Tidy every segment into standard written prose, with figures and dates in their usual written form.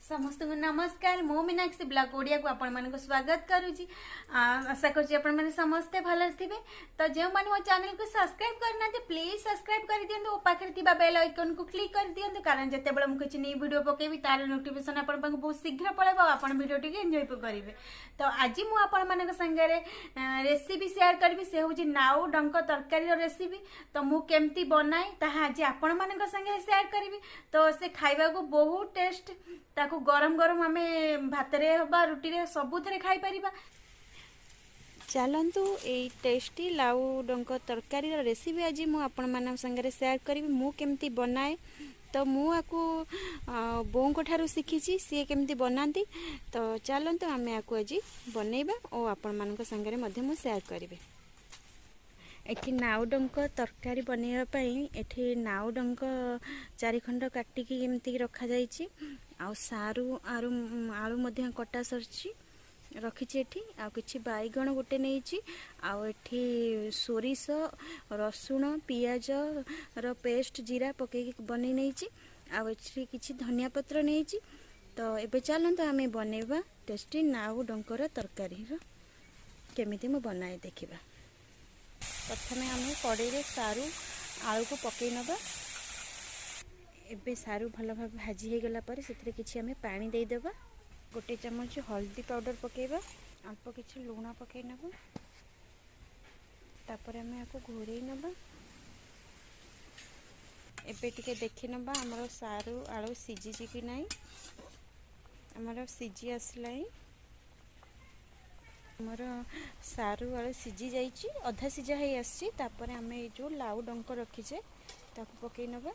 समस्त को नमस्कार मो मीनाक्षी ब्लॉग ओडिया को आपण मानको स्वागत करूची। आशा करछी आपण माने समस्त भल थिबे। तो जे माने मो चैनल को सब्सक्राइब करना ते प्लीज सब्सक्राइब कर दियंतु ओ पाखरे थिबा बेल आइकन को क्लिक कर दियंतु कारण जते बेले मु किछि न्यू वीडियो पकेबी तार नोटिफिकेशन आपण पाक बहुत शीघ्र पळेबो आपण वीडियो टिके एन्जॉय करिवे। तो आज मु आपण मानक संगे रेसिपी शेयर करबी से होची नाउ डंक तरकारी रो रेसिपी। तो मु केमती बनाई ताहा आज आपण मानक संगे शेयर करबी। तो से खाइबा को बहुत टेस्ट ताकू गरम गरम आमे भात रे बा रुटी रे सबुथरे खाई परिबा। चलंतु ए टेस्टी लाउ डंक तरकारी रेसिपी आज मु आपण मानक संगे शेयर करबी मु केमती बनाए। तो मु आकु बोंको ठारू शिखिची सी केमती बनाती। तो चलंतु आमे आकु आज बनैबा ओ आपण मानक संगे मध्य मु शेयर करबी। एठी नाउ डंक तरकारी बनैबा पई एठी नाउ डंक चारि खंड काटिकी एमती रखा जाईची। आ सारू आरु आलू मध्य कटा सरची रखिची। एठी आ किछि बाइगण गोटे नेइची। आ एठी सोरिस रसुण पियाज रो पेस्ट जीरा पके बनै नेइची। आ एठी किछि धनिया पत्र नेइची। तो एबे चलंतु आमे बनैबा टेस्टी नाउ डंकर तरकारी रो केमिति मु बनाए देखिबा। प्रथमे आमे कड़ाई रे सारू आलू को पकई नबा। एबे सारू भल भाव भाजी हो गला पर सेतरे किछि आमे पानी दे देबा। गोटे चम्मच हल्दी पाउडर पकेबा अल्प किछि लूण पकई नबा। तापर आमे आको घोरै नबा। एबे टिके देखि नबा हमरो सारू आलू सिझी कि नाही। हमरो सिझी आसलाई। हमरो सारू आलू सिझी जाइची अधा सिझा है आसी। तापर आमे जो लाउ डंक रखिचे ताको पकई नबा।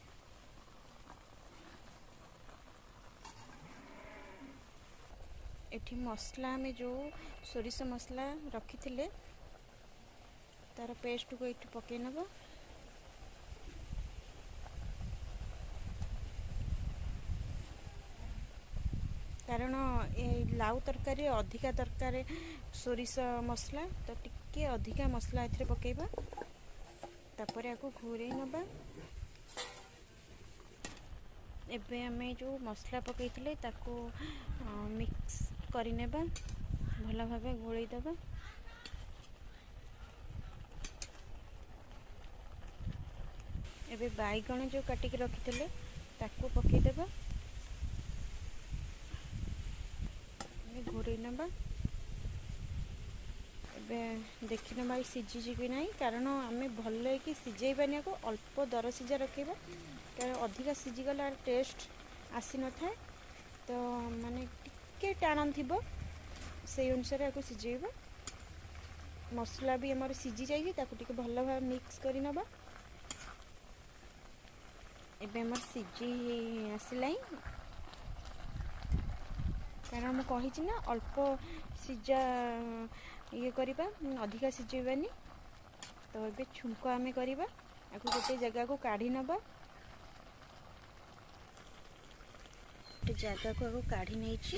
एठी मसला में जो सोरिस मसला रखी थिले तार पेस्ट को एठी पकई नबा। कारण ए लाउ तरकारी अधिका तरकारी सोरिस मसला तो टिके अधिका मसला एथरे पकेबा। तापर याको घोरै नबा। एबे हमें जो मसला पकईथिले ताको मिक्स करि नेबा भला भाबे घोरै दबा। एबे बाइगण जो काटिक रखिथिले ताको पकई देबा। घोरै नबा। एबे देखि नबा सिझी कि नाही कारण आमे भल कि सिझेइबानी को अल्प दर सिझा रखेबा। कारण अधिका सिझी गला टेस्ट आसी न थाए। तो माने टिके टाण थिबो से अनुसार आको सिझेइबा। मसला भी हमर सिझी जाई ताको टिके भल भाव मिक्स करि नबा। एबे हमर सिझी आसिलाई कारण मैं कही ना अल्प सिझा ये करिबा अधिका सिझेबानी। तो ये छुंक आमे करिबा आको गोटे जगह को काढ़ी नबा। गोटे जगह को आको काढ़ी नेइची।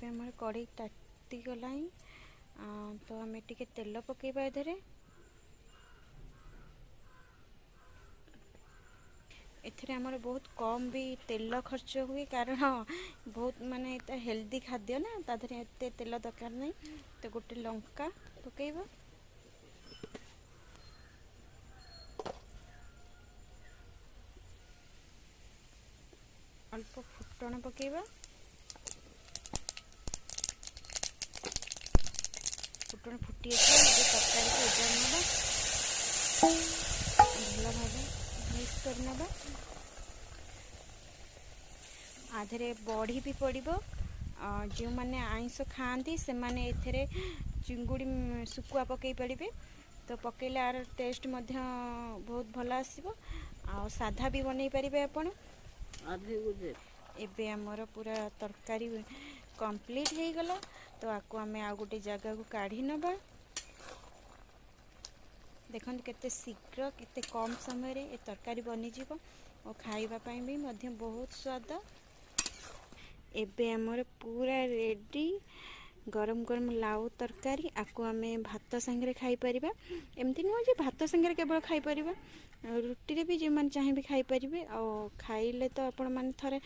हमर कढ़ी ताती गलाई। तो आमे टिके तेल पकेबा एधरे। एथरे हमर बहुत कम भी तेल खर्च हुए कारण बहुत माने हेल्दी खाद्य ना ताधरे एते तेल दरकार नहीं। तो गोटे लंका पकेबा। अल्प फुटण पकेबा। फुटण फुटी आसे तरकारी को उजाड़ नबा भल भाबे मिक्स कर नबा। आधरे बड़ी भी पड़िबो। जो माने आइंस खाती से माने एथरे चिंगुड़ी सुकुआ पकई पड़े। तो पकेले आर टेस्ट मध्य बहुत भल आसीबो। आ साधा भी बनई पारिबे आपण। एबे हमर पूरा तरकारी कंप्लीट हो गला। तो आको आमे आ गोटे जगह को काढ़ी नबा। देखंतु केते शीघ्र केते कम समय रे ए तरकारी बनी जीवो और खाइबा पई भी मध्य बहुत स्वाद। एबे हमर पूरा रेडी गरम गरम लाउ तरकारी आकु आम भात सांगे खाई परिबा। एमती नुह जे भात सांगे केवल खाई परिबा, रुटी रे भी जो मैंने चाहिए खाई परिबे। आ खाइले तो आपण मैंने थरे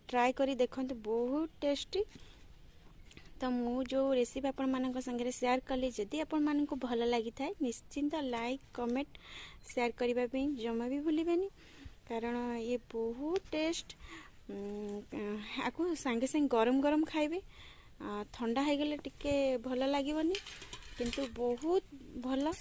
ट्राए करी देखंतु, बहुत टेस्टी। तो मु जो रेसिपी आपण मानक संगे शेयर कली, जदि आपण मानक भल लगी थाए निश्चिंत लाइक कमेंट शेयर करबा पे जमा भी भूलिबेनी, कारण ये बहुत टेस्ट। आकु सांगे सांगे गरम गरम खाइबे, ठंडा हो गले टिके भल लागबनी, किंतु बहुत भल।